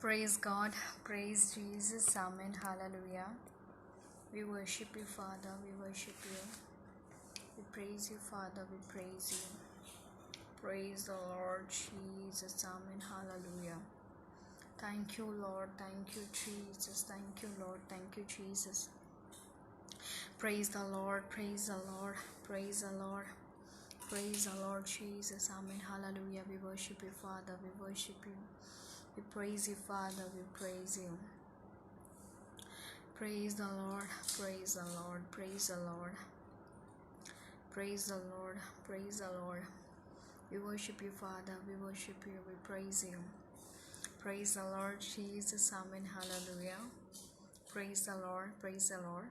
Praise God, praise Jesus, Amen, Hallelujah. We worship you, Father, we worship you. We praise you, Father, we praise you. Praise the Lord Jesus, Amen, Hallelujah. Thank you, Lord, thank you, Jesus, thank you, Lord, thank you, Jesus. Praise the Lord, praise the Lord, praise the Lord. Praise the Lord Jesus, Amen, Hallelujah. We worship you, Father, we worship you. We praise you, Father, we praise you. Praise the Lord, praise the Lord, praise the Lord. Praise the Lord, praise the Lord. We worship you, Father, we worship you, we praise you. Praise the Lord Jesus, Amen, Hallelujah. Praise the Lord, praise the Lord.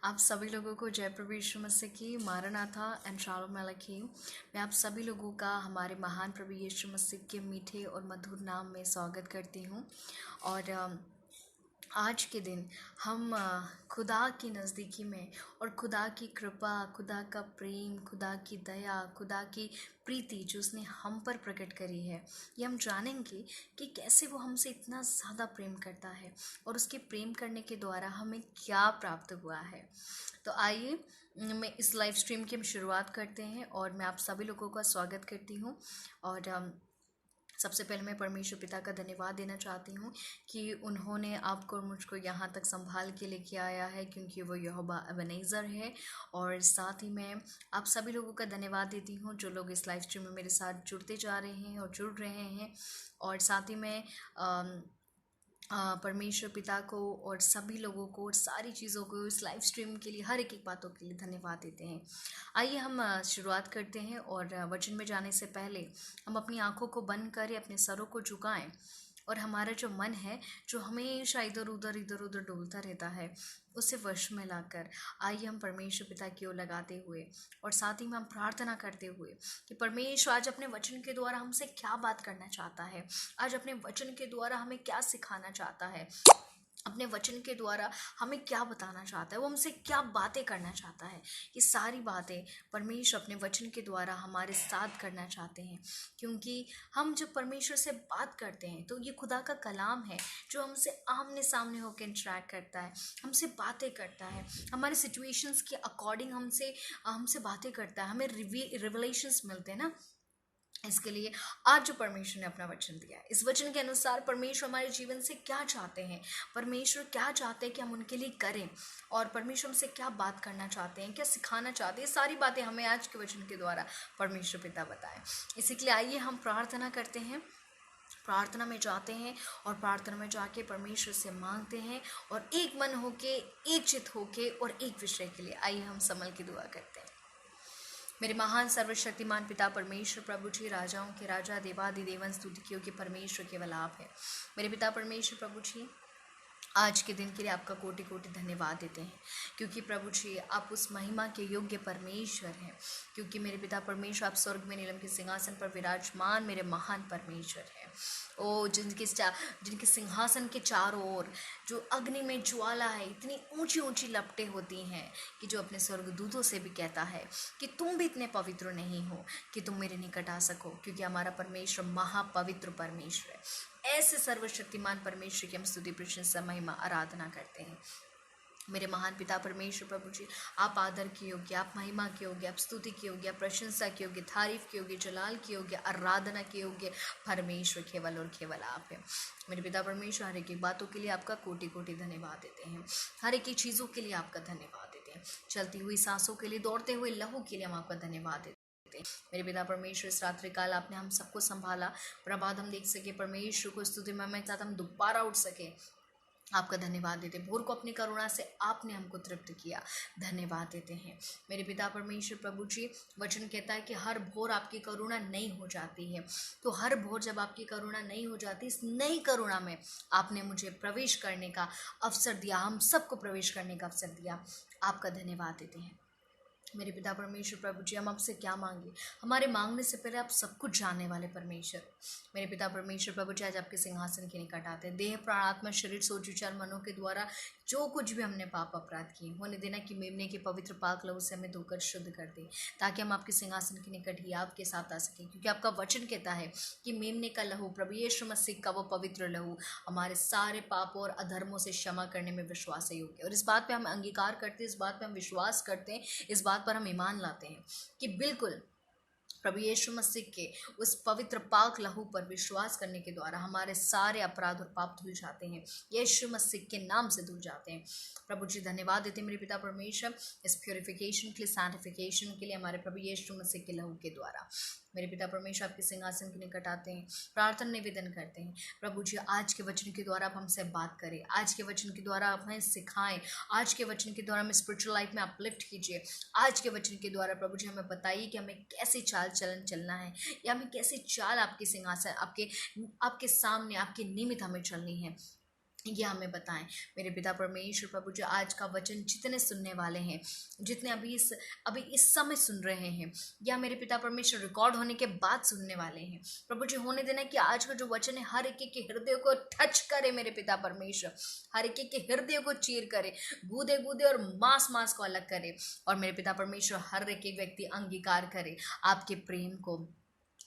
आप सभी लोगों को जय प्रभु यीशु मसीह की मारनाथा and शालोम अलैकुम। मैं आप सभी लोगों का हमारे महान प्रभु यीशु मसीह के मीठे और मधुर नाम में स्वागत करती हूँ। और आज के दिन हम खुदा की नज़दीकी में और खुदा की कृपा, खुदा का प्रेम, खुदा की दया, खुदा की प्रीति जो उसने हम पर प्रकट करी है, ये हम जानेंगे कि कैसे वो हमसे इतना ज़्यादा प्रेम करता है और उसके प्रेम करने के द्वारा हमें क्या प्राप्त हुआ है। तो आइए मैं इस लाइव स्ट्रीम की हम शुरुआत करते हैं और मैं आप सभी लोगों का स्वागत करती हूँ। और सबसे पहले मैं परमेश्वर पिता का धन्यवाद देना चाहती हूँ कि उन्होंने आपको और मुझको यहाँ तक संभाल के लेके आया है, क्योंकि वो यहोवा एबेनेज़र है। और साथ ही मैं आप सभी लोगों का धन्यवाद देती हूँ जो लोग इस लाइव स्ट्रीम में मेरे साथ जुड़ते जा रहे हैं और जुड़ रहे हैं। और साथ ही मैं परमेश्वर पिता को और सभी लोगों को और सारी चीज़ों को इस लाइव स्ट्रीम के लिए, हर एक बातों के लिए धन्यवाद देते हैं। आइए हम शुरुआत करते हैं और वचन में जाने से पहले हम अपनी आंखों को बंद करें, अपने सरों को झुकाएं और हमारा जो मन है जो हमेशा इधर उधर डोलता रहता है, उसे वश में लाकर आइए हम परमेश्वर पिता की ओर लगाते हुए और साथ ही में हम प्रार्थना करते हुए कि परमेश्वर आज अपने वचन के द्वारा हमसे क्या बात करना चाहता है, आज अपने वचन के द्वारा हमें क्या सिखाना चाहता है, अपने वचन के द्वारा हमें क्या बताना चाहता है, वो हमसे क्या बातें करना चाहता है। ये सारी बातें परमेश्वर अपने वचन के द्वारा हमारे साथ करना चाहते हैं, क्योंकि हम जब परमेश्वर से बात करते हैं तो ये खुदा का कलाम है जो हमसे आमने सामने होकर इंटरेक्ट करता है, हमसे बातें करता है, हमारे सिचुएशंस के अकॉर्डिंग हमसे बातें करता है, हमें रिवलेशंस मिलते हैं ना। इसके लिए आज जो परमेश्वर ने अपना वचन दिया है, इस वचन के अनुसार परमेश्वर हमारे जीवन से क्या चाहते हैं, परमेश्वर क्या चाहते हैं कि हम उनके लिए करें, और परमेश्वर हमसे क्या बात करना चाहते हैं, क्या सिखाना चाहते हैं, सारी बातें हमें आज के वचन के द्वारा परमेश्वर पिता बताएं। इसी के लिए आइए हम प्रार्थना करते हैं, प्रार्थना में जाते हैं और प्रार्थना में जाके परमेश्वर से मांगते हैं और एक मन होके, एक चित होके और एक विषय के लिए आइए हम समल की दुआ करते हैं। मेरे महान सर्वशक्तिमान पिता परमेश्वर प्रभु जी, राजाओं के राजा, देवादि देवन, स्तुतियों के परमेश्वर केवल आप है। मेरे पिता परमेश्वर प्रभु जी, आज के दिन के लिए आपका कोटि कोटि धन्यवाद देते हैं, क्योंकि प्रभु जी आप उस महिमा के योग्य परमेश्वर हैं, क्योंकि मेरे पिता परमेश्वर आप स्वर्ग में नीलम के सिंहासन पर विराजमान मेरे महान परमेश्वर हैं। ओ जिनके सिंहासन के चारों ओर जो अग्नि में ज्वाला है, इतनी ऊंची ऊंची लपटें होती हैं कि जो अपने स्वर्गदूतों से भी कहता है कि तुम भी इतने पवित्र नहीं हो कि तुम मेरे निकट आ सको, क्योंकि हमारा परमेश्वर महापवित्र परमेश्वर है। ऐसे सर्वशक्तिमान परमेश्वर की हम स्तुति, प्रशंसा, महिमा, आराधना करते हैं। मेरे महान पिता परमेश्वर प्रभु जी, आप आदर के योग्य, आप महिमा के योग्य, आप स्तुति के योग्य, प्रशंसा के योग्य, तारीफ के योग्य, जलाल के योग्य, आराधना के योग्य परमेश्वर केवल और केवल आप हैं। मेरे पिता परमेश्वर, हर एक बातों के लिए आपका कोटि कोटि धन्यवाद देते हैं, हर एक चीज़ों के लिए आपका धन्यवाद देते हैं, चलती हुई सांसों के लिए, दौड़ते हुए लहू के लिए हम आपका धन्यवाद देते हैं। मेरे पिता परमेश्वर, इस रात्रि काल आपने हम सबको संभाला, प्रभात हम देख सके, परमेश्वर को स्तुति में साथ हम दोबारा उठ सके, आपका धन्यवाद देते हैं। भोर को अपनी करुणा से आपने हमको तृप्त किया, धन्यवाद देते हैं। मेरे पिता परमेश्वर प्रभु जी, वचन कहता है कि हर भोर आपकी करुणा नई हो जाती है, तो हर भोर जब आपकी करुणा नई हो जाती, इस नई करुणा में आपने मुझे प्रवेश करने का अवसर दिया, हम सबको प्रवेश करने का अवसर दिया, आपका धन्यवाद देते हैं। मेरे पिता परमेश्वर प्रभु जी, हम आपसे क्या मांगे? हमारे मांगने से पहले आप सब कुछ जानने वाले परमेश्वर हो। मेरे पिता परमेश्वर प्रभु जी, आज आपके सिंहासन के निकट आते हैं। देह प्राण आत्मा शरीर सोच विचार मनों के द्वारा जो कुछ भी हमने पाप अपराध किए होने देना कि मेमने के पवित्र पाक लहू से हमें धोकर शुद्ध कर दे, ताकि हम आपके सिंहासन के निकट ही आपके साथ आ सकें। क्योंकि आपका वचन कहता है कि मेमने का लहू, प्रभु यीशु मसीह का वो पवित्र लहू हमारे सारे पापों और अधर्मों से क्षमा करने में विश्वास योग्य है। और इस बात पे हम अंगीकार करते हैं, इस बात पे हम विश्वास करते हैं, इस बात पर हम ईमान लाते हैं कि बिल्कुल प्रभु यीशु मसीह के उस पवित्र पाक लहू पर विश्वास करने के द्वारा हमारे सारे अपराध और पाप धुल जाते हैं, यीशु मसीह के नाम से धुल जाते हैं। प्रभु जी धन्यवाद देते हैं मेरे पिता परमेश्वर इस प्योरिफिकेशन के लिए, सैंटिफिकेशन के लिए, हमारे प्रभु यीशु मसीह के लहू के द्वारा। मेरे पिता परमेश्वर आपके सिंहासन के निकट आते हैं, प्रार्थना निवेदन करते हैं। प्रभु जी आज के वचन के द्वारा आप हमसे बात करें, आज के वचन के द्वारा आप हमें सिखाएं, आज के वचन के द्वारा हमें स्पिरिचुअल लाइफ में अपलिफ्ट कीजिए। आज के वचन के द्वारा प्रभु जी हमें बताइए कि हमें कैसे चाल चलन चलना है, या हमें कैसे चाल आपके सिंहासन, आपके आपके सामने, आपके निमित्त हमें चलनी है, ये हमें बताएं। मेरे पिता परमेश्वर प्रभु जी आज का वचन जितने सुनने वाले हैं, जितने अभी इस समय सुन रहे हैं, या मेरे पिता परमेश्वर रिकॉर्ड होने के बाद सुनने वाले हैं, प्रभु जी होने देना कि आज का जो वचन है हर एक के हृदय को टच करे। मेरे पिता परमेश्वर हर एक के हृदय को चीर करे, गूदे गूदे और मांस मांस को अलग करे। और मेरे पिता परमेश्वर हर एक व्यक्ति अंगीकार करे आपके प्रेम को,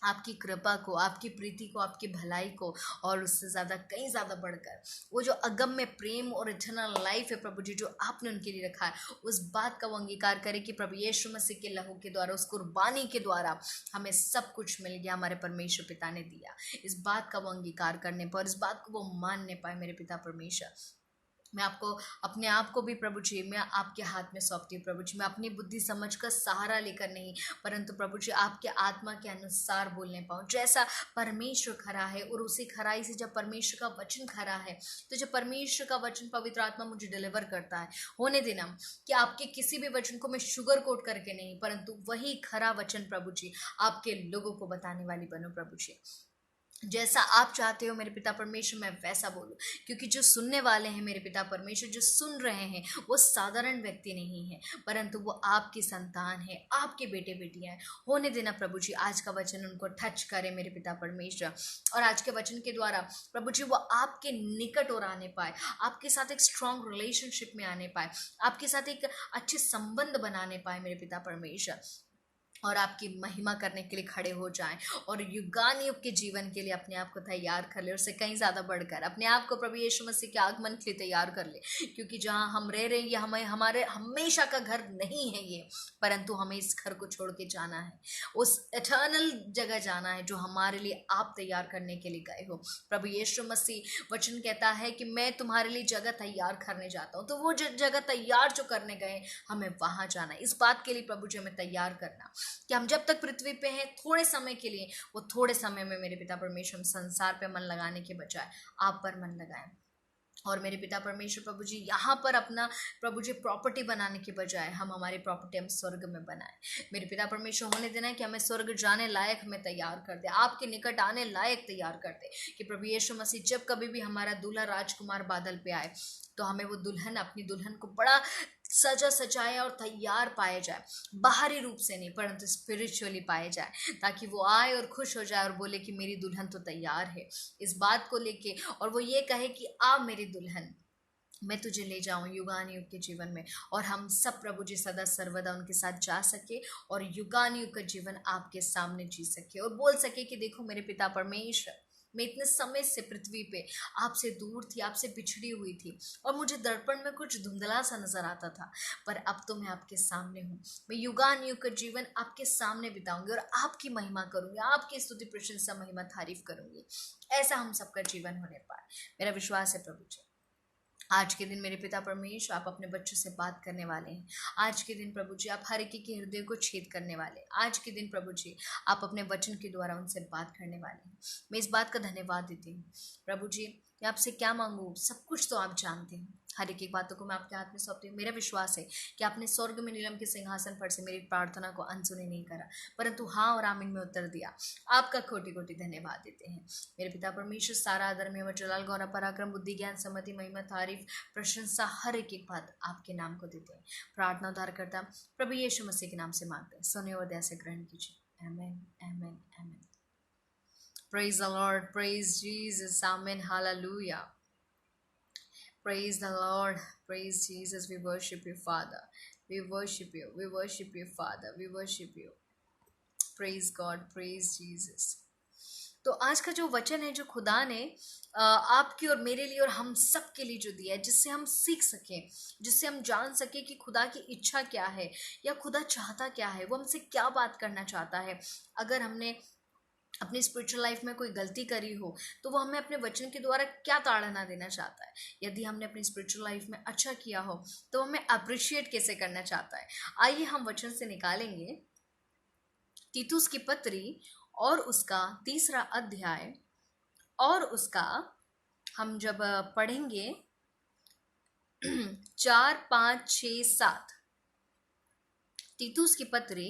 आपकी कृपा को, आपकी प्रीति को, आपकी भलाई को, और उससे ज़्यादा, कहीं ज़्यादा बढ़कर वो जो अगम्य प्रेम और इटर्नल लाइफ है प्रभु जी जो आपने उनके लिए रखा है, उस बात का वो अंगीकार करे कि प्रभु यीशु मसीह के लहू के द्वारा, उस कुर्बानी के द्वारा हमें सब कुछ मिल गया, हमारे परमेश्वर पिता ने दिया। इस बात का वो अंगीकार करने पर, इस बात को वो मानने पाए मेरे पिता परमेश्वर। मैं आपको, अपने आप को भी प्रभु जी मैं आपके हाथ में सौंपती हूँ। प्रभु जी मैं अपनी बुद्धि समझ का सहारा लेकर नहीं, परंतु प्रभु जी आपके आत्मा के अनुसार बोलने पाऊँ, जैसा परमेश्वर खरा है। और उसी खराई से जब परमेश्वर का वचन खरा है, तो जब परमेश्वर का वचन पवित्र आत्मा मुझे डिलीवर करता है, होने देना कि आपके किसी भी वचन को मैं शुगर कोट करके नहीं, परंतु वही खरा वचन प्रभु जी आपके लोगों को बताने वाली बनूं। प्रभु जी जैसा आप चाहते हो मेरे पिता परमेश्वर मैं वैसा बोलूं, क्योंकि जो सुनने वाले हैं मेरे पिता परमेश्वर, जो सुन रहे हैं, वो साधारण व्यक्ति नहीं है, परंतु वो आपकी संतान है, आपके बेटे बेटियां हैं। होने देना प्रभु जी आज का वचन उनको टच करे मेरे पिता परमेश्वर, और आज के वचन के द्वारा प्रभु जी वो आपके निकट और आने पाए, आपके साथ एक स्ट्रॉन्ग रिलेशनशिप में आने पाए, आपके साथ एक अच्छे संबंध बनाने पाए मेरे पिता परमेश्वर, और आपकी महिमा करने के लिए खड़े हो जाएं, और युगानुयुग के जीवन के लिए अपने आप को तैयार कर ले, उससे कहीं ज़्यादा बढ़कर अपने आप को प्रभु यीशु मसीह के आगमन के लिए तैयार कर ले। क्योंकि जहाँ हम रह रहे हैं ये हमें, हमारे हमेशा का घर नहीं है ये, परंतु हमें इस घर को छोड़ के जाना है, उस एटर्नल जगह जाना है जो हमारे लिए आप तैयार करने के लिए गए हो। प्रभु यीशु मसीह वचन कहता है कि मैं तुम्हारे लिए जगह तैयार करने जाता हूँ, तो वो जगह तैयार जो करने गए हमें वहाँ जाना है। इस बात के लिए प्रभु जी हमें तैयार करना कि हम जब तक पृथ्वी पे हैं थोड़े समय के लिए, वो थोड़े समय में मेरे पिता परमेश्वर हम संसार पे मन लगाने के बजाय आप पर मन लगाएं। और मेरे पिता परमेश्वर प्रभु जी यहाँ पर अपना प्रभु जी प्रॉपर्टी बनाने के बजाय हम हमारी प्रॉपर्टी हम स्वर्ग में बनाएं। मेरे पिता परमेश्वर होने देना है कि हमें स्वर्ग जाने लायक हमें तैयार कर दे, आपके निकट आने लायक तैयार कर दे, कि प्रभु यीशु मसीह जब कभी भी हमारा दूल्हा राजकुमार बादल पे आए, तो हमें वो दुल्हन, अपनी दुल्हन को बड़ा सजा सजाया और तैयार पाया जाए, बाहरी रूप से नहीं परंतु स्पिरिचुअली पाया जाए, ताकि वो आए और खुश हो जाए और बोले कि मेरी दुल्हन तो तैयार है, इस बात को लेके, और वो ये कहे कि आ मेरी दुल्हन, मैं तुझे ले जाऊं युगानुयुग के जीवन में, और हम सब प्रभु जी सदा सर्वदा उनके साथ जा सके, और युगानुयुग का जीवन आपके सामने जी सके, और बोल सके कि देखो मेरे पिता परमेश्वर, मैं इतने समय से पृथ्वी पे आपसे दूर थी, आपसे बिछड़ी हुई थी, और मुझे दर्पण में कुछ धुंधला सा नजर आता था, पर अब तो मैं आपके सामने हूँ। मैं युगानुयुग का जीवन आपके सामने बिताऊंगी, और आपकी महिमा करूंगी, आपकी स्तुति प्रशंसा महिमा तारीफ करूंगी। ऐसा हम सबका जीवन होने पाए, मेरा विश्वास है प्रभु जी। आज के दिन मेरे पिता परमेश्वर आप अपने बच्चों से बात करने वाले हैं। आज के दिन प्रभु जी आप हर एक के हृदय को छेद करने वाले हैं। आज के दिन प्रभु जी आप अपने वचन के द्वारा उनसे बात करने वाले हैं। मैं इस बात का धन्यवाद देती हूँ प्रभु जी, मैं आपसे क्या मांगू, सब कुछ तो आप जानते हैं। हर एक बातों को मैं आपके हाथ में सौंपती हूँ। मेरा विश्वास है कि आपने स्वर्ग में नीलम के सिंहासन पर से मेरी प्रार्थना को अनसुनी नहीं करा, परंतु हाँ और आमीन में उत्तर दिया। आपका कोटि कोटि धन्यवाद देते हैं मेरे पिता परमेश्वर। सारा आदर में जलाल गौरव पराक्रम बुद्धि ज्ञान सम्मति महिमा तारीफ प्रशंसा हर एक बात आपके नाम को देते हैं। प्रार्थना उद्धार करता प्रभु यीशु मसीह के नाम से मांगते हैं, सुने और दया से ग्रहण कीजिए। आमीन आमीन आमीन। Praise the Lord, praise Jesus, amen, hallelujah. Praise the Lord, praise Jesus. We worship you, Father. We worship you, we worship you, Father. We worship you. Praise God, praise Jesus. तो आज का जो वचन है, जो खुदा ने आपकी और मेरे लिए और हम सब के लिए जो दिया है, जिससे हम सीख सकें, जिससे हम जान सकें कि खुदा की इच्छा क्या है या खुदा चाहता क्या है, वो हमसे क्या बात करना चाहता है। अगर हमने अपनी स्पिरिचुअल लाइफ में कोई गलती करी हो तो वो हमें अपने वचन के द्वारा क्या ताड़ना देना चाहता है। यदि हमने अपनी स्पिरिचुअल लाइफ में अच्छा किया हो तो हमें अप्रिशिएट कैसे करना चाहता है। आइए हम वचन से निकालेंगे तीतुस की पत्री और उसका 3 अध्याय, और उसका हम जब पढ़ेंगे 4, 5, 6, 7, तीतुस की पत्री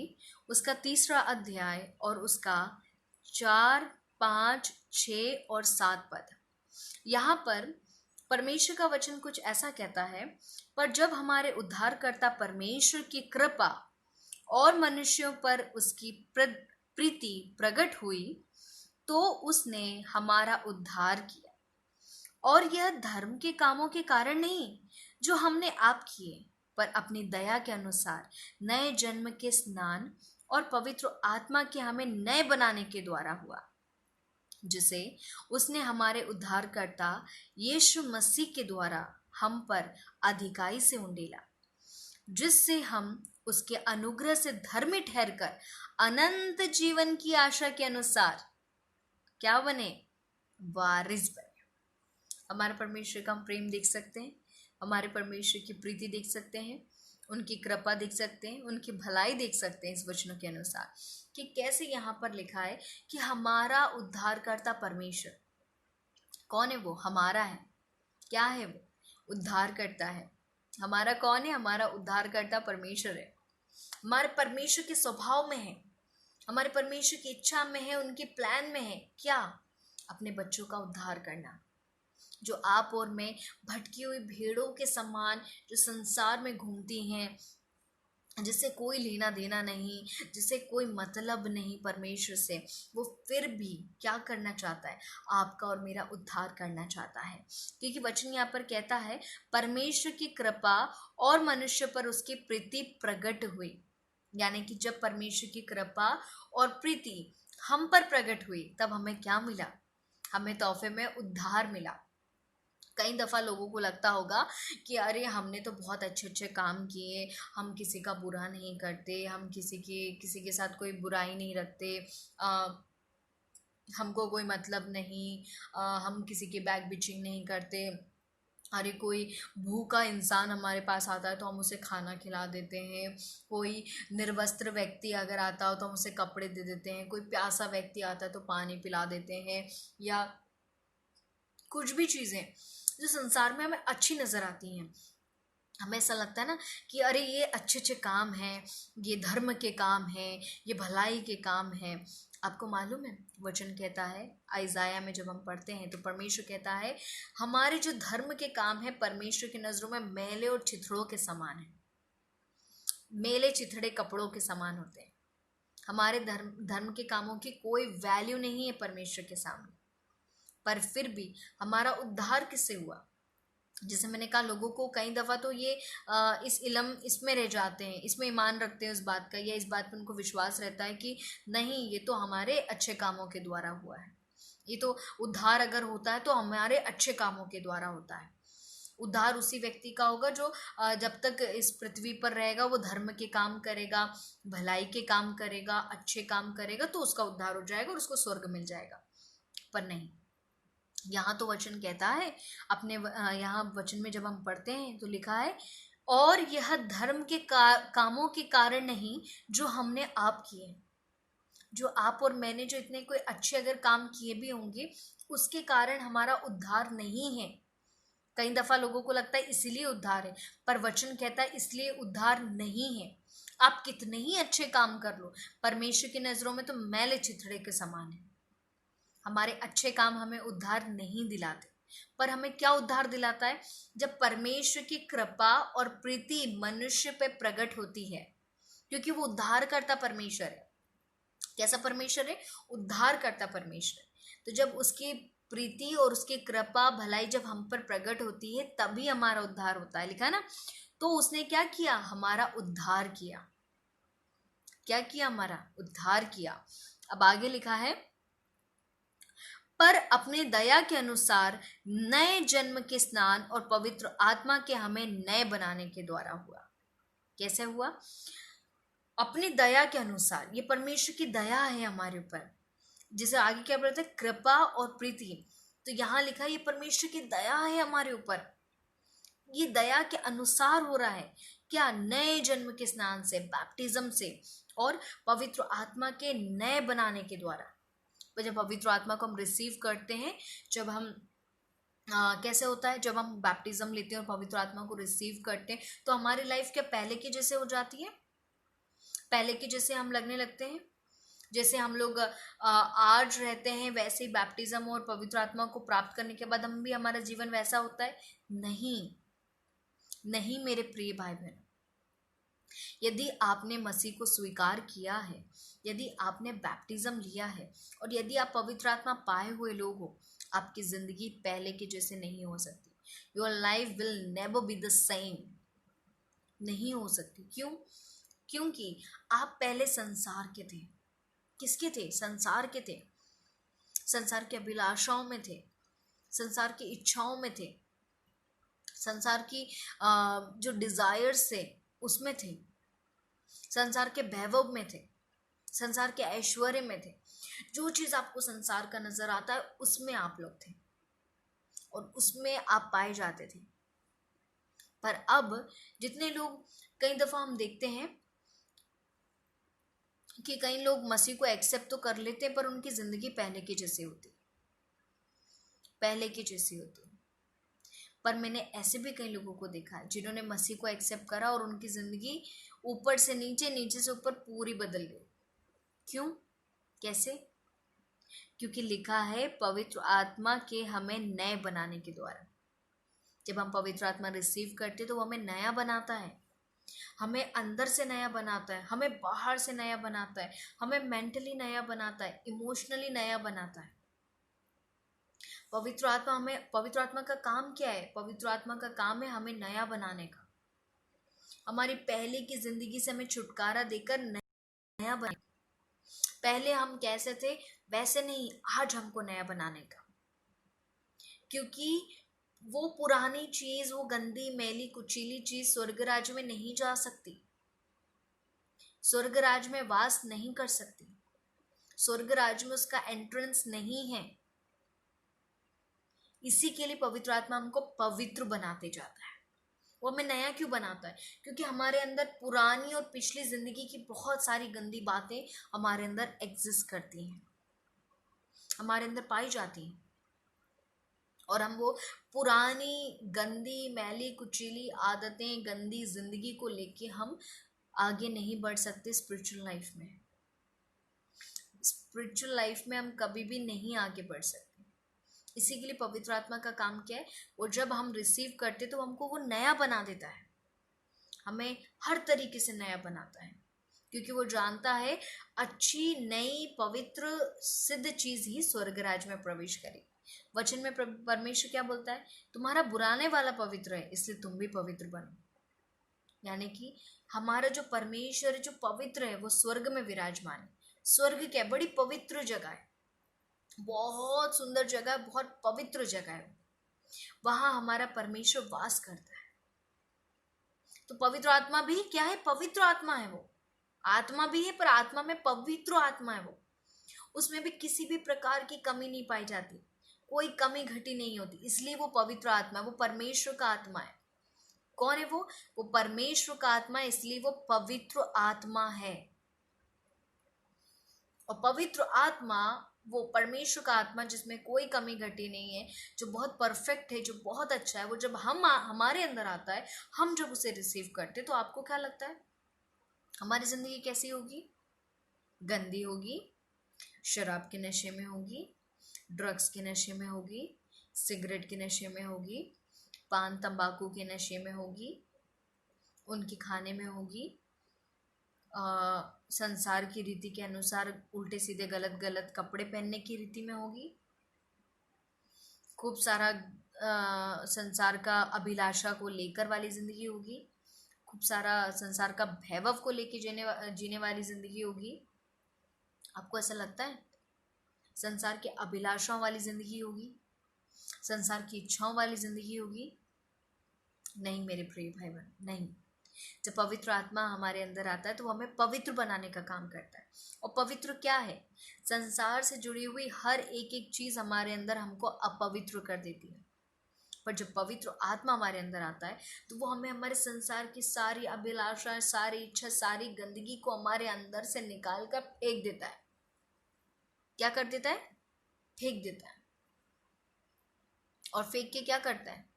उसका 3 अध्याय और उसका 4, 5, 6 और 7 पद। यहाँ पर परमेश्वर का वचन कुछ ऐसा कहता है, पर जब हमारे उद्धारकर्ता परमेश्वर की कृपा और मनुष्यों पर उसकी प्रीति प्रकट हुई तो उसने हमारा उद्धार किया, और यह धर्म के कामों के कारण नहीं जो हमने आप किए, पर अपनी दया के अनुसार नए जन्म के स्नान और पवित्र आत्मा के हमें नए बनाने के द्वारा हुआ, जिसे उसने हमारे उद्धारकर्ता यीशु मसीह के द्वारा हम पर अधिकाई से उंडेला, जिससे हम उसके अनुग्रह से धर्मी ठहरकर अनंत जीवन की आशा के अनुसार क्या बने, वारिस बने। हमारे परमेश्वर का हम प्रेम देख सकते हैं, हमारे परमेश्वर की प्रीति देख सकते हैं, उनकी कृपा देख सकते हैं, उनकी भलाई देख सकते हैं इस वचनों के अनुसार कि कैसे यहाँ पर लिखा है कि हमारा उद्धारकर्ता परमेश्वर कौन है। वो हमारा है। क्या है वो? उद्धार करता है। हमारा कौन है? हमारा उद्धारकर्ता परमेश्वर है। हमारे परमेश्वर के स्वभाव में है, हमारे परमेश्वर की इच्छा में है, उनके प्लान में है। क्या? अपने बच्चों का उद्धार करना। जो आप और मैं भटकी हुई भेड़ों के समान जो संसार में घूमती हैं, जिससे कोई लेना देना नहीं, जिसे कोई मतलब नहीं परमेश्वर से, वो फिर भी क्या करना चाहता है? आपका और मेरा उद्धार करना चाहता है। क्योंकि वचन यहाँ पर कहता है परमेश्वर की कृपा और मनुष्य पर उसकी प्रीति प्रकट हुई, यानी कि जब परमेश्वर की कृपा और प्रीति हम पर प्रकट हुई तब हमें क्या मिला? हमें तोहफे में उद्धार मिला। कई दफ़ा लोगों को लगता होगा कि अरे हमने तो बहुत अच्छे अच्छे काम किए, हम किसी का बुरा नहीं करते, हम किसी के साथ कोई बुराई नहीं रखते, हमको कोई मतलब नहीं, हम किसी की बैक बिचिंग नहीं करते। अरे कोई भूखा इंसान हमारे पास आता है तो हम उसे खाना खिला देते हैं, कोई निर्वस्त्र व्यक्ति अगर आता हो तो हम उसे कपड़े दे देते हैं, कोई प्यासा व्यक्ति आता है तो पानी पिला देते हैं, या कुछ भी चीज़ें जो संसार में हमें अच्छी नज़र आती हैं। हमें ऐसा लगता है ना कि अरे ये अच्छे अच्छे काम हैं, ये धर्म के काम हैं, ये भलाई के काम हैं। आपको मालूम है वचन कहता है आइज़ाया में जब हम पढ़ते हैं तो परमेश्वर कहता है हमारे जो धर्म के काम है परमेश्वर की नज़रों में मैले और चिथड़ों के समान है, मेले चिथड़े कपड़ों के समान होते हैं। हमारे धर्म के कामों की कोई वैल्यू नहीं है परमेश्वर के सामने, पर फिर भी हमारा उद्धार किससे हुआ? जैसे मैंने कहा, लोगों को कई दफ़ा तो ये इसमें रह जाते हैं, इसमें ईमान रखते हैं उस बात का, या इस बात पर उनको विश्वास रहता है कि नहीं ये तो हमारे अच्छे कामों के द्वारा हुआ है, ये तो उद्धार अगर होता है तो हमारे अच्छे कामों के द्वारा होता है। उद्धार उसी व्यक्ति का होगा जो जब तक इस पृथ्वी पर रहेगा वो धर्म के काम करेगा, भलाई के काम करेगा, अच्छे काम करेगा, तो उसका उद्धार हो जाएगा और उसको स्वर्ग मिल जाएगा। पर नहीं, यहाँ तो वचन कहता है अपने यहाँ वचन में जब हम पढ़ते हैं तो लिखा है और यह धर्म के कामों के कारण नहीं जो हमने आप किए। जो आप और मैंने जो इतने कोई अच्छे अगर काम किए भी होंगे, उसके कारण हमारा उद्धार नहीं है। कई दफा लोगों को लगता है इसलिए उद्धार है, पर वचन कहता है इसलिए उद्धार नहीं है। आप कितने ही अच्छे काम कर लो, परमेश्वर की नजरों में तो मैले चिथड़े के समान है। हमारे अच्छे काम हमें उद्धार नहीं दिलाते, पर हमें क्या उद्धार दिलाता है? जब परमेश्वर की कृपा और प्रीति मनुष्य पे प्रकट होती है, क्योंकि वो उद्धार करता परमेश्वर है। कैसा परमेश्वर है? उद्धार करता परमेश्वर। तो जब उसकी प्रीति और उसकी कृपा भलाई जब हम पर प्रकट होती है, तभी हमारा उद्धार होता है। लिखा है ना, तो उसने क्या किया? हमारा उद्धार किया। क्या किया? हमारा उद्धार किया। अब आगे लिखा है, पर अपने दया के अनुसार नए जन्म के स्नान और पवित्र आत्मा के हमें नए बनाने के द्वारा हुआ। कैसे हुआ? अपनी दया के अनुसार। ये परमेश्वर की दया है हमारे ऊपर, जिसे आगे क्या बोलते हैं? कृपा और प्रीति। तो यहां लिखा है ये परमेश्वर की दया है हमारे ऊपर। ये दया के अनुसार हो रहा है। क्या? नए जन्म के स्नान से, बैप्टिज्म से, और पवित्र आत्मा के नए बनाने के द्वारा। तो जब पवित्र आत्मा को हम रिसीव करते हैं, जब हम कैसे होता है? जब हम बैप्टिज्म लेते हैं और पवित्र आत्मा को रिसीव करते हैं, तो हमारी लाइफ क्या पहले की जैसे हो जाती है? पहले की जैसे हम लगने लगते हैं। जैसे हम लोग आज रहते हैं, वैसे ही बैप्टिज्म और पवित्र आत्मा को प्राप्त करने के बाद हम भी, हमारा जीवन वैसा होता है? नहीं, नहीं मेरे प्रिय भाई बहन। यदि आपने मसीह को स्वीकार किया है, यदि आपने बैप्टिज्म लिया है, और यदि आप पवित्र आत्मा पाए हुए लोग हो, आपकी जिंदगी पहले के जैसे नहीं हो सकती। Your life will never be the same. नहीं हो सकती। क्यों? क्योंकि आप पहले संसार के थे। किसके थे? संसार के थे। संसार के अभिलाषाओं में थे, संसार की इच्छाओं में थे, संसार की जो डिजायर्स थे उसमें थे, संसार के वैभव में थे, संसार के ऐश्वर्य में थे। जो चीज आपको संसार का नजर आता है, उसमें आप लोग थे और उसमें आप पाए जाते थे। पर अब जितने लोग, कई दफा हम देखते हैं कि कई लोग मसीह को एक्सेप्ट तो कर लेते हैं, पर उनकी जिंदगी पहले की जैसी होती, पहले की जैसी होती। पर मैंने ऐसे भी कई लोगों को देखा है जिन्होंने मसीह को एक्सेप्ट करा और उनकी जिंदगी ऊपर से नीचे, नीचे से ऊपर पूरी बदल गई। क्यों? कैसे? क्योंकि लिखा है पवित्र आत्मा के हमें नए बनाने के द्वारा। जब हम पवित्र आत्मा रिसीव करते तो वो हमें नया बनाता है, हमें अंदर से नया बनाता है, हमें बाहर से नया बनाता है, हमें मेंटली नया बनाता है, इमोशनली नया बनाता है। पवित्र आत्मा का काम क्या है? पवित्र आत्मा का काम है हमें नया बनाने का, हमारी पहले की जिंदगी से हमें छुटकारा देकर नया बना। पहले हम कैसे थे वैसे नहीं, आज हमको नया बनाने का। क्योंकि वो पुरानी चीज, वो गंदी मैली कुचीली चीज स्वर्ग राज्य में नहीं जा सकती, स्वर्ग राज्य में वास नहीं कर सकती, स्वर्ग राज्य में उसका एंट्रेंस नहीं है। इसी के लिए पवित्र आत्मा हमको पवित्र बनाते जाता है। वो हमें नया क्यों बनाता है? क्योंकि हमारे अंदर पुरानी और पिछली जिंदगी की बहुत सारी गंदी बातें हमारे अंदर एग्जिस्ट करती हैं, हमारे अंदर पाई जाती हैं, और हम वो पुरानी गंदी मैली कुचीली आदतें, गंदी जिंदगी को लेके हम आगे नहीं बढ़ सकते। स्पिरिचुअल लाइफ में, स्पिरिचुअल लाइफ में हम कभी भी नहीं आगे बढ़ सकते। इसी के लिए पवित्र आत्मा का काम क्या है? वो जब हम रिसीव करते तो हमको वो नया बना देता है, हमें हर तरीके से नया बनाता है, क्योंकि वो जानता है अच्छी नई पवित्र सिद्ध चीज ही स्वर्ग राज्य में प्रवेश करेगी। वचन में परमेश्वर क्या बोलता है? तुम्हारा बुलाने वाला पवित्र है, इसलिए तुम भी पवित्र बनो। यानी कि हमारा जो परमेश्वर जो पवित्र है वो स्वर्ग में विराजमान है। स्वर्ग क्या? बड़ी पवित्र जगह है, बहुत सुंदर जगह, बहुत पवित्र जगह है। वहां हमारा परमेश्वर वास करता है। तो पवित्र आत्मा भी क्या है? पवित्र आत्मा है। वो आत्मा भी है, पर आत्मा में पवित्र आत्मा है। वो उसमें भी किसी भी प्रकार की कमी नहीं पाई जाती, कोई कमी घटी नहीं होती, इसलिए वो पवित्र आत्मा है। वो परमेश्वर का आत्मा है। कौन है वो? वो परमेश्वर का आत्मा है, इसलिए वो पवित्र आत्मा है। और पवित्र आत्मा वो परमेश्वर का आत्मा जिसमें कोई कमी घटी नहीं है, जो बहुत परफेक्ट है, जो बहुत अच्छा है, वो जब हमारे अंदर आता है, हम जब उसे रिसीव करते, तो आपको क्या लगता है हमारी जिंदगी कैसी होगी? गंदी होगी, शराब के नशे में होगी, ड्रग्स के नशे में होगी, सिगरेट के नशे में होगी, पान तंबाकू के नशे में होगी, उनके खाने में होगी, संसार की रीति के अनुसार उल्टे सीधे गलत गलत कपड़े पहनने की रीति में होगी, खूब सारा संसार का अभिलाषा को लेकर वाली जिंदगी होगी, खूब सारा संसार का वैभव को लेकर जीने वाली जिंदगी होगी। आपको ऐसा लगता है संसार के अभिलाषाओं वाली जिंदगी होगी, संसार की इच्छाओं वाली जिंदगी होगी? नहीं मेरे प्रिय भाई बहन, नहीं। जब पवित्र आत्मा हमारे अंदर आता है तो वो हमें पवित्र बनाने का काम करता है। और पवित्र क्या है? संसार से जुड़ी हुई हर एक एक चीज हमारे अंदर हमको अपवित्र कर देती है। पर जब पवित्र आत्मा हमारे अंदर आता है तो वो हमें हमारे संसार की सारी अभिलाषा, सारी इच्छा, सारी गंदगी को हमारे अंदर से निकाल कर फेंक देता है। क्या कर देता है? फेंक देता है। और फेंक के क्या करता है?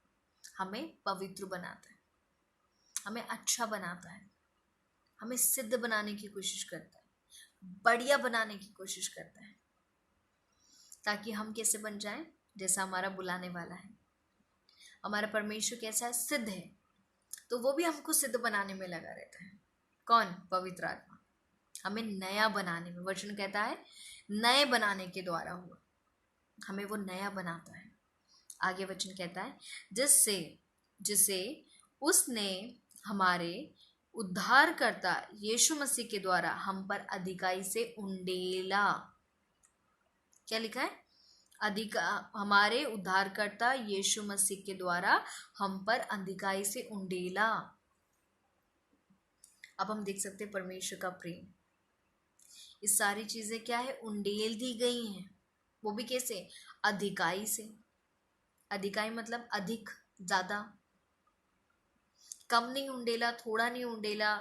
हमें पवित्र बनाता है, हमें अच्छा बनाता है, हमें सिद्ध बनाने की कोशिश करता है, बढ़िया बनाने की कोशिश करता है, ताकि हम कैसे बन जाएं? जैसा हमारा बुलाने वाला है। हमारा परमेश्वर कैसा है? सिद्ध है। तो वो भी हमको सिद्ध बनाने में लगा रहता है। कौन? पवित्र आत्मा। हमें नया बनाने में, वचन कहता है नए बनाने के द्वारा हुआ, हमें वो नया बनाता है। आगे वचन कहता है जिसे उसने हमारे उद्धारकर्ता यीशु मसीह के द्वारा हम पर अधिकाई से उंडेला। क्या लिखा है? हमारे उद्धारकर्ता यीशु मसीह के द्वारा हम पर अधिकाई से उंडेला। अब हम देख सकते हैं परमेश्वर का प्रेम। ये सारी चीजें क्या है? उंडेल दी गई हैं। वो भी कैसे? अधिकाई से। अधिकाई मतलब अधिक, ज्यादा। कम नहीं उंडेला, थोड़ा नहीं उंडेला,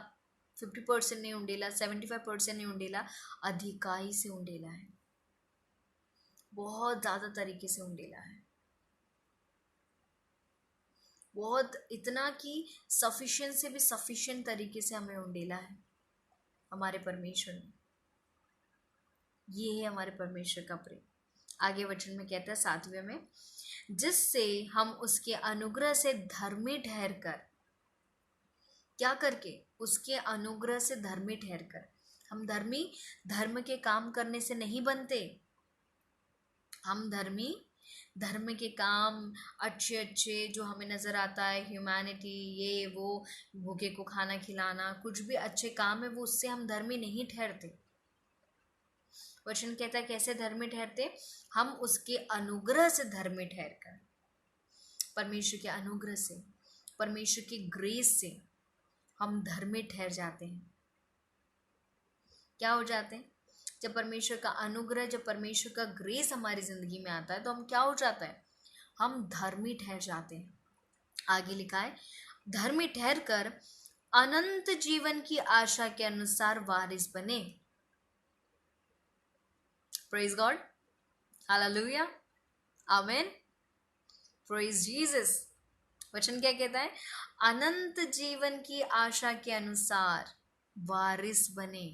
50% नहीं उंडेला, 75% नहीं उंडेला, अधिकाई से उंडेला है। बहुत ज्यादा तरीके से उंडेला है। बहुत, इतना कि सफिशिएंट से भी सफिशिएंट तरीके से हमें उंडेला है हमारे परमेश्वर ने। ये है हमारे परमेश्वर का प्रेम। आगे वचन में कहता है 7वें में, जिससे हम उसके अनुग्रह से धर्मी ठहर कर। क्या करके? उसके अनुग्रह से धर्मी ठहर कर। हम धर्मी धर्म के काम करने से नहीं बनते। हम धर्मी धर्म के काम अच्छे अच्छे जो हमें नजर आता है, ह्यूमैनिटी, ये वो, भूखे को खाना खिलाना, कुछ भी अच्छे काम है, वो उससे हम धर्मी नहीं ठहरते। वचन कहता है कैसे धर्मी ठहरते? हम उसके अनुग्रह से धर्मी ठहर कर। परमेश्वर के अनुग्रह से, परमेश्वर की ग्रेस से हम धर्मी ठहर जाते हैं। क्या हो जाते हैं? जब परमेश्वर का अनुग्रह, जब परमेश्वर का ग्रेस हमारी जिंदगी में आता है तो हम क्या हो जाता है? हम धर्मी ठहर जाते हैं। आगे लिखा है, धर्मी ठहर कर अनंत जीवन की आशा के अनुसार वारिस बने। प्रेज गॉड, हालेलुया, आमेन, प्रेज जीसस। वचन क्या कहता है? अनंत जीवन की आशा के अनुसार वारिस बने।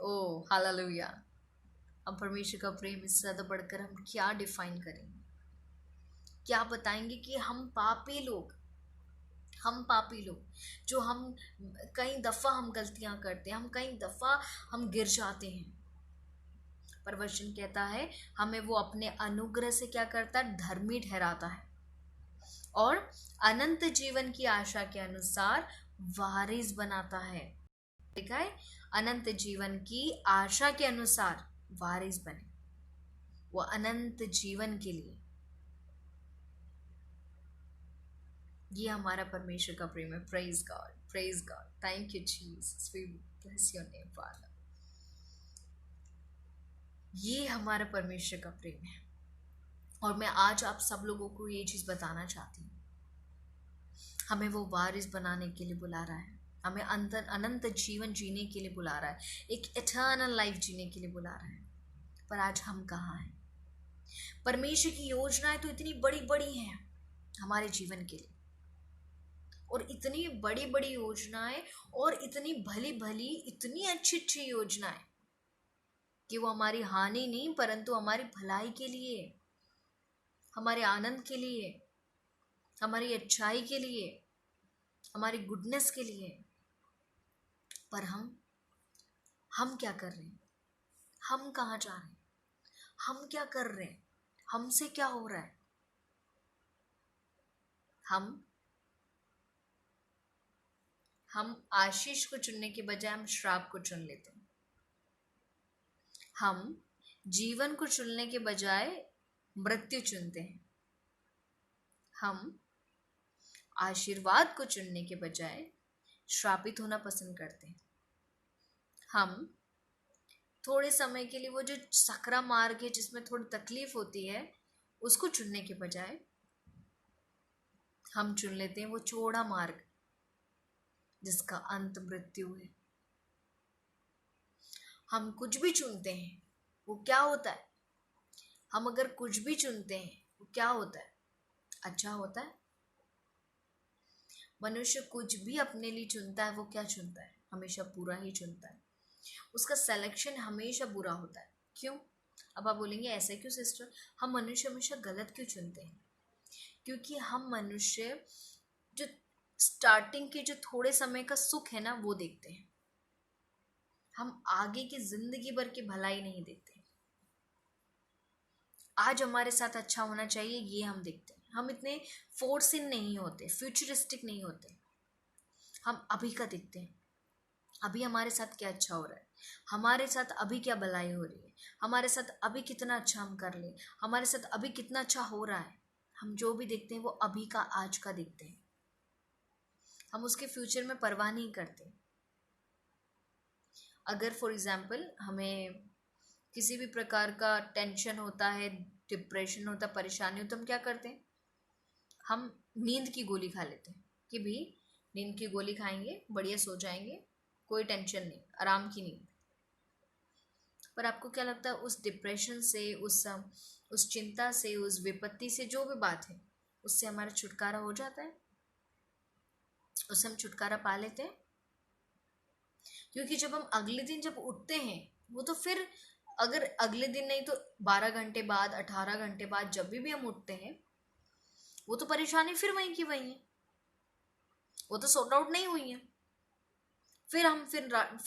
ओ हालेलुया। अब परमेश्वर का प्रेम इससे ज्यादा बढ़कर हम क्या डिफाइन करेंगे, क्या बताएंगे कि हम पापी लोग जो हम कई दफा हम गलतियां करते हैं, हम कई दफा हम गिर जाते हैं, पर वचन कहता है हमें वो अपने अनुग्रह से क्या करता है? धर्मी ठहराता है और अनंत जीवन की आशा के अनुसार वारिस बनाता है। लिखा है अनंत जीवन की आशा के अनुसार वारिस बने, वो अनंत जीवन के लिए। ये हमारा परमेश्वर का प्रेम है। Praise God, praise God, thank you Jesus, we bless your name father. ये हमारा परमेश्वर का प्रेम है और मैं आज आप सब लोगों को ये चीज बताना चाहती हूँ, हमें वो वारिस बनाने के लिए बुला रहा है, हमें अनंत जीवन जीने के लिए बुला रहा है, एक इटर्नल लाइफ जीने के लिए बुला रहा है। पर आज हम कहाँ हैं? परमेश्वर की योजनाएं तो इतनी बड़ी बड़ी हैं हमारे जीवन के लिए, और इतनी बड़ी बड़ी योजनाएं, और इतनी भली भली, इतनी अच्छी अच्छी योजनाएं कि वो हमारी हानि नहीं परंतु हमारी भलाई के लिए, हमारे आनंद के लिए, हमारी अच्छाई के लिए, हमारी गुडनेस के लिए। पर हम क्या कर रहे हैं? हम कहाँ जा रहे हैं? हम क्या कर रहे हैं? हमसे क्या हो रहा है? हम आशीष को चुनने के बजाय हम श्राप को चुन लेते हैं। हम जीवन को चुनने के बजाय मृत्यु चुनते हैं। हम आशीर्वाद को चुनने के बजाय श्रापित होना पसंद करते हैं। हम थोड़े समय के लिए वो जो सकरा मार्ग है जिसमें थोड़ी तकलीफ होती है उसको चुनने के बजाय हम चुन लेते हैं वो चौड़ा मार्ग जिसका अंत मृत्यु है। हम कुछ भी चुनते हैं वो क्या होता है? हम अगर कुछ भी चुनते हैं वो क्या होता है? अच्छा होता है। मनुष्य कुछ भी अपने लिए चुनता है वो क्या चुनता है? हमेशा बुरा ही चुनता है। उसका सिलेक्शन हमेशा बुरा होता है। क्यों? अब आप बोलेंगे ऐसे क्यों सिस्टर? हम मनुष्य हमेशा गलत क्यों चुनते हैं? क्योंकि हम मनुष्य जो स्टार्टिंग के जो थोड़े समय का सुख है ना वो देखते हैं। हम आगे की जिंदगी भर की भलाई नहीं देखते। आज हमारे साथ अच्छा होना चाहिए ये हम देखते हैं। हम इतने फोर्सिंग नहीं होते, फ्यूचरिस्टिक नहीं होते। हम अभी का देखते हैं। अभी हमारे साथ क्या अच्छा हो रहा है, हमारे साथ अभी क्या भलाई हो रही है, हमारे साथ अभी कितना अच्छा हम कर ले, हमारे साथ अभी कितना अच्छा हो रहा है। हम जो भी देखते हैं वो अभी का, आज का देखते हैं। हम उसके फ्यूचर में परवाह नहीं करते। अगर फॉर एग्जाम्पल हमें किसी भी प्रकार का टेंशन होता है, डिप्रेशन होता है, परेशानी होता है, हम क्या करते हैं? हम नींद की गोली खा लेते हैं कि भी नींद की गोली खाएंगे, बढ़िया सो जाएंगे, कोई टेंशन नहीं, आराम की नींद। पर आपको क्या लगता है उस डिप्रेशन से, उस चिंता से, उस विपत्ति से, जो भी बात है, उससे हमारा छुटकारा हो जाता है? उससे हम छुटकारा पा लेते हैं? क्योंकि जब हम अगले दिन जब उठते हैं वो तो फिर, अगर अगले दिन नहीं तो 12 घंटे बाद, 18 घंटे बाद जब भी हम उठते हैं वो तो परेशानी फिर वहीं की वहीं है, वो तो सॉर्ट आउट नहीं हुई है। फिर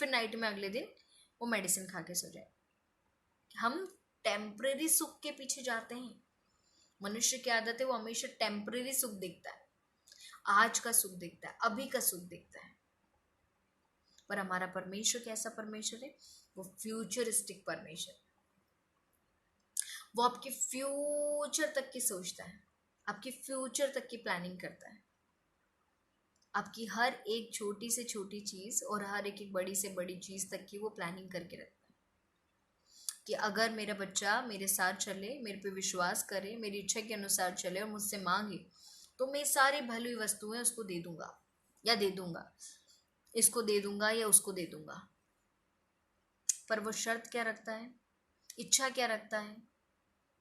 नाइट में अगले दिन वो मेडिसिन खा के सो जाए। हम टेम्परेरी सुख के पीछे जाते हैं। मनुष्य की आदत है वो हमेशा टेम्परेरी सुख देखता है, आज का सुख देखता है, अभी का सुख देखता है। पर हमारा परमेश्वर कैसा परमेश्वर है? वो फ्यूचरिस्टिक परमेश्वर। वो आपके फ्यूचर तक की सोचता है, आपकी फ्यूचर तक की प्लानिंग करता है। आपकी हर एक छोटी से छोटी चीज और हर एक बड़ी से बड़ी चीज तक की वो प्लानिंग करके रखता है कि अगर मेरा बच्चा मेरे साथ चले, मेरे पे विश्वास करे, मेरी इच्छा के अनुसार चले और मुझसे मांगे तो मैं सारी भली वस्तुएं उसको दे दूंगा या दे दूंगा, इसको दे दूंगा या उसको दे दूंगा। पर वो शर्त क्या रखता है? इच्छा क्या रखता है?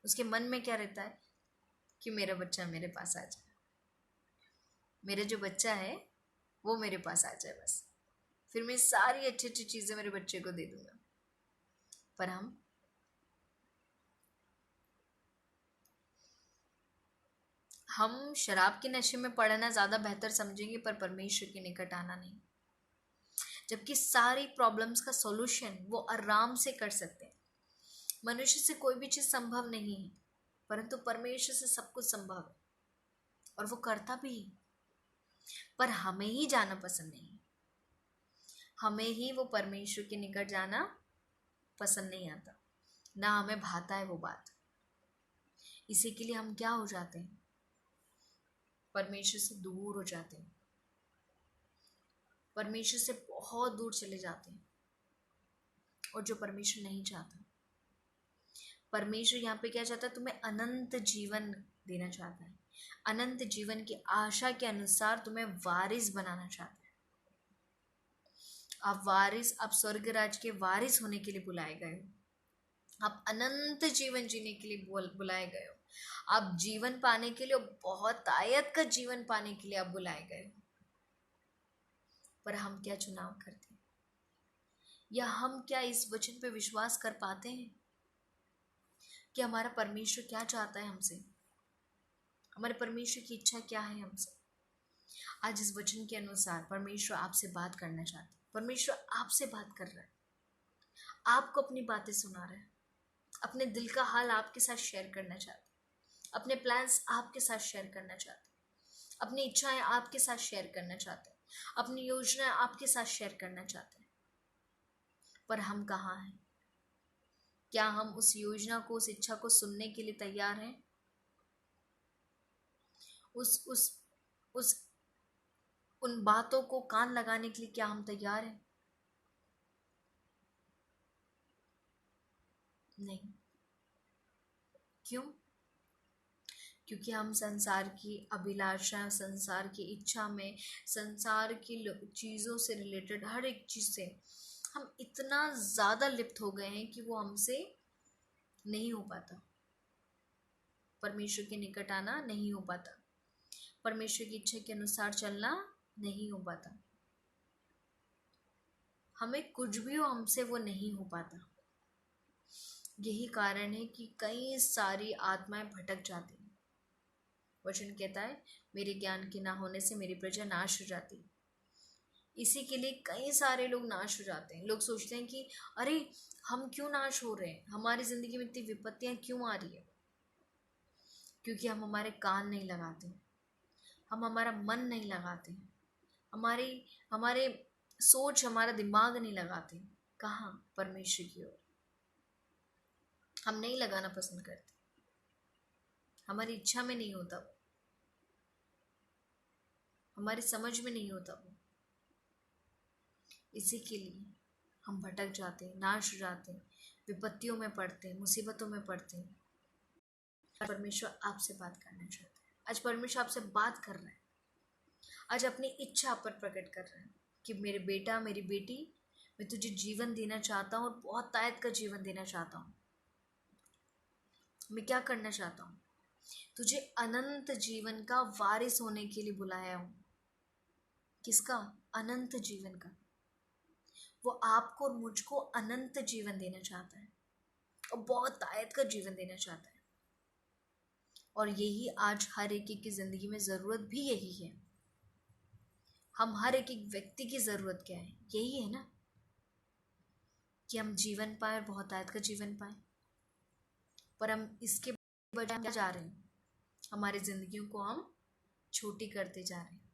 उसके मन में क्या रहता है? कि मेरा बच्चा मेरे पास आ जाए, मेरा जो बच्चा है वो मेरे पास आ जाए, बस फिर मैं सारी अच्छी अच्छी चीजें मेरे बच्चे को दे दूंगा। पर हम शराब के नशे में पड़ना ज्यादा बेहतर समझेंगे पर परमेश्वर के निकट आना नहीं। जबकि सारी प्रॉब्लम्स का सॉल्यूशन वो आराम से कर सकते हैं। मनुष्य से कोई भी चीज संभव नहीं है परंतु परमेश्वर से सब कुछ संभव है और वो करता भी है। पर हमें ही जाना पसंद नहीं है, हमें ही वो परमेश्वर के निकट जाना पसंद नहीं आता, ना हमें भाता है वो बात। इसी के लिए हम क्या हो जाते हैं? परमेश्वर से दूर हो जाते हैं, परमेश्वर से बहुत दूर चले जाते हैं। और जो परमेश्वर नहीं चाहता, परमेश्वर यहाँ पे क्या चाहता है? तुम्हें अनंत जीवन देना चाहता है, अनंत जीवन की आशा के अनुसार तुम्हें वारिस बनाना चाहता है। आप वारिस, आप स्वर्ग राज के वारिस होने के लिए बुलाए गए हो। आप अनंत जीवन जीने के लिए बुलाए गए हो। आप जीवन पाने के लिए, बहुत आयत का जीवन पाने के लिए आप बुलाए गए हो। पर हम क्या चुनाव करते हैं, या हम क्या इस वचन पे विश्वास कर पाते हैं कि हमारा परमेश्वर क्या चाहता है हमसे, हमारे परमेश्वर की इच्छा क्या है हमसे। आज इस वचन के अनुसार परमेश्वर आपसे बात करना चाहते हैं। परमेश्वर आपसे बात कर रहा है, आपको अपनी बातें सुना रहा है, अपने दिल का हाल आपके साथ शेयर करना चाहते हैं, अपने प्लान्स आपके साथ शेयर करना चाहते हैं, अपनी इच्छाएं आपके साथ शेयर करना चाहते हैं, अपनी योजनाएं आपके साथ शेयर करना चाहते हैं। पर हम कहाँ हैं? क्या हम उस योजना को, उस इच्छा को सुनने के लिए तैयार हैं? उस उन बातों को कान लगाने के लिए क्या हम तैयार हैं? नहीं। क्यों? क्योंकि हम संसार की अभिलाषा, संसार की इच्छा में, संसार की चीज़ों से रिलेटेड हर एक चीज़ से हम इतना ज़्यादा लिप्त हो गए हैं कि वो हमसे नहीं हो पाता। परमेश्वर के निकट आना नहीं हो पाता, परमेश्वर की इच्छा के अनुसार चलना नहीं हो पाता। हमें कुछ भी हो, हमसे वो नहीं हो पाता। यही कारण है कि कई सारी आत्माएं भटक जाती हैं। वचन कहता है, मेरे ज्ञान के ना होने से मेरी प्रजा नाश हो जाती है। इसी के लिए कई सारे लोग नाश हो जाते हैं। लोग सोचते हैं कि अरे हम क्यों नाश हो रहे हैं, हमारी जिंदगी में इतनी विपत्तियां क्यों आ रही है? क्योंकि हम हमारे कान नहीं लगाते, हम हमारा मन नहीं लगाते, हमारी हमारे सोच, हमारा दिमाग नहीं लगाते। कहाँ? परमेश्वर की ओर हम नहीं लगाना पसंद करते, हमारी इच्छा में नहीं होता वो, हमारी समझ में नहीं होता वो। इसी के लिए हम भटक जाते हैं, नाश हो जाते हैं, विपत्तियों में पड़ते हैं, मुसीबतों में पड़ते हैं। परमेश्वर आपसे बात करना चाहता है। आज परमेश्वर आपसे बात कर रहा है, आज अपनी इच्छा आप पर प्रकट कर रहा है कि मेरे बेटा, मेरी बेटी, मैं तुझे जीवन देना चाहता हूँ और बहुत तायत का जीवन देना चाहता हूँ। मैं क्या करना चाहता हूँ? तुझे अनंत जीवन का वारिस होने के लिए बुलाया हूँ। किसका? अनंत जीवन का। वो आपको और मुझको अनंत जीवन देना चाहता है और बहुत आयत का जीवन देना चाहता है। और यही आज हर एक की जिंदगी में ज़रूरत भी यही है। हम हर एक व्यक्ति की ज़रूरत क्या है? यही है ना, कि हम जीवन पाए और बहुत आयत का जीवन पाए। पर हम इसके बजाय क्या जा रहे हैं? हमारी जिंदगियों को हम छोटी करते जा रहे हैं।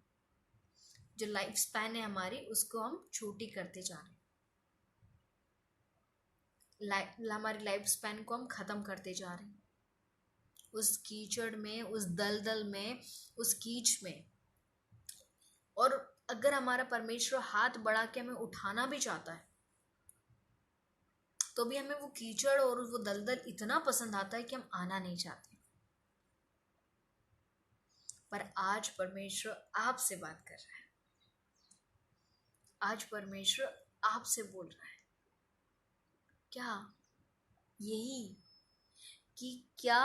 जो लाइफ स्पैन है हमारी, उसको हम छोटी करते जा रहे हैं। हमारी लाइफ स्पैन को हम ख़त्म करते जा रहे हैं, उस कीचड़ में, उस दलदल में, उस कीच में। और अगर हमारा परमेश्वर हाथ बढ़ा के हमें उठाना भी चाहता है, तो भी हमें वो कीचड़ और वो दलदल इतना पसंद आता है कि हम आना नहीं चाहते। पर आज परमेश्वर आपसे बात कर रहा है, आज परमेश्वर आपसे बोल रहा है। क्या? यही कि क्या